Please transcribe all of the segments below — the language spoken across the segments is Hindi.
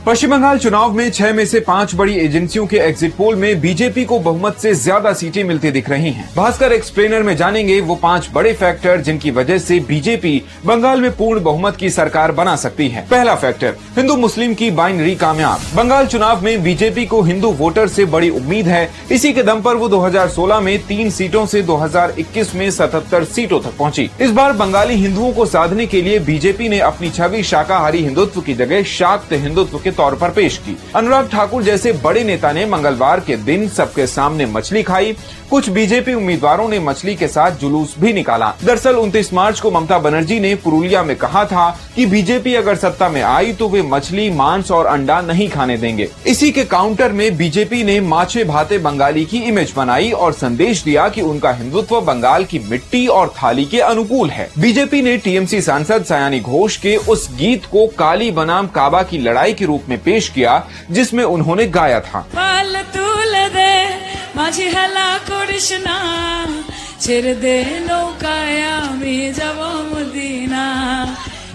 पश्चिम बंगाल चुनाव में 6 में से 5 बड़ी एजेंसियों के एग्जिट पोल में बीजेपी को बहुमत से ज्यादा सीटें मिलती दिख रही हैं। भास्कर एक्सप्लेनर में जानेंगे वो 5 बड़े फैक्टर जिनकी वजह से बीजेपी बंगाल में पूर्ण बहुमत की सरकार बना सकती है। पहला फैक्टर, हिंदू मुस्लिम की बाइनरी कामयाब। बंगाल चुनाव में बीजेपी को हिंदू वोटर से बड़ी उम्मीद है। इसी के दम पर वो 2016 में 3 सीटों से 2021 में 77 सीटों तक पहुंची। इस बार बंगाली हिंदुओं को साधने के लिए बीजेपी ने अपनी छवि शाकाहारी हिंदुत्व की जगह शाक्त हिंदुत्व के तौर पर पेश की। अनुराग ठाकुर जैसे बड़े नेता ने मंगलवार के दिन सबके सामने मछली खाई। कुछ बीजेपी उम्मीदवारों ने मछली के साथ जुलूस भी निकाला। दरअसल 29 मार्च को ममता बनर्जी ने पुरुलिया में कहा था कि बीजेपी अगर सत्ता में आई तो वे मछली, मांस और अंडा नहीं खाने देंगे। इसी के काउंटर में बीजेपी ने माछे भाते बंगाली की इमेज बनाई और संदेश दिया कि उनका हिंदुत्व बंगाल की मिट्टी और थाली के अनुकूल है। बीजेपी ने टीएमसी सांसद सयानी घोष के उस गीत को काली बनाम काबा की लड़ाई के रूप में पेश किया जिसमें उन्होंने गाया था, माझी हेला करिस ना छेड़े दे नौकाय आमी जाबो मदीना।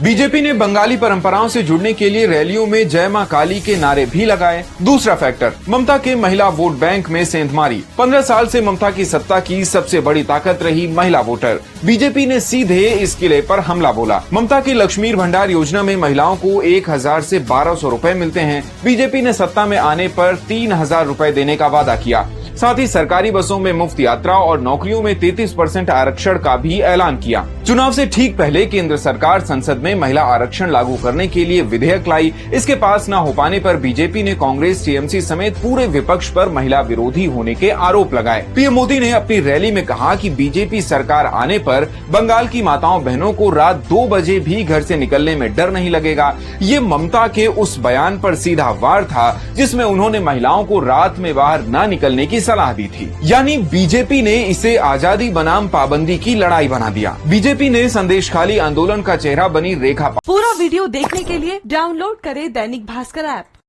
बीजेपी ने बंगाली परंपराओं से जुड़ने के लिए रैलियों में जय मां काली के नारे भी लगाए। दूसरा फैक्टर, ममता के महिला वोट बैंक में सेंधमारी। 15 साल से ममता की सत्ता की सबसे बड़ी ताकत रही महिला वोटर। बीजेपी ने सीधे इस किले पर हमला बोला। ममता की लक्ष्मीर भंडार योजना में महिलाओं को 1000 से 1200 रुपए मिलते हैं। बीजेपी ने सत्ता में आने पर 3000 रुपए देने का वादा किया। साथ ही सरकारी बसों में मुफ्त यात्रा और नौकरियों में 33% आरक्षण का भी ऐलान किया। चुनाव से ठीक पहले केंद्र सरकार संसद में महिला आरक्षण लागू करने के लिए विधेयक लाई। इसके पास न हो पाने पर बीजेपी ने कांग्रेस, टीएमसी समेत पूरे विपक्ष पर महिला विरोधी होने के आरोप लगाए। पीएम मोदी ने अपनी रैली में कहा कि बीजेपी सरकार आने पर बंगाल की माताओं बहनों को रात 2 बजे भी घर से निकलने में डर नहीं लगेगा। ये ममता के उस बयान पर सीधा वार था जिसमें उन्होंने महिलाओं को रात में बाहर न निकलने की सलाह दी थी। यानी बीजेपी ने इसे आजादी बनाम पाबंदी की लड़ाई बना दिया। बीजेपी ने संदेश खाली आंदोलन का चेहरा बनी रेखा। पूरा वीडियो देखने के लिए डाउनलोड करें दैनिक भास्कर ऐप।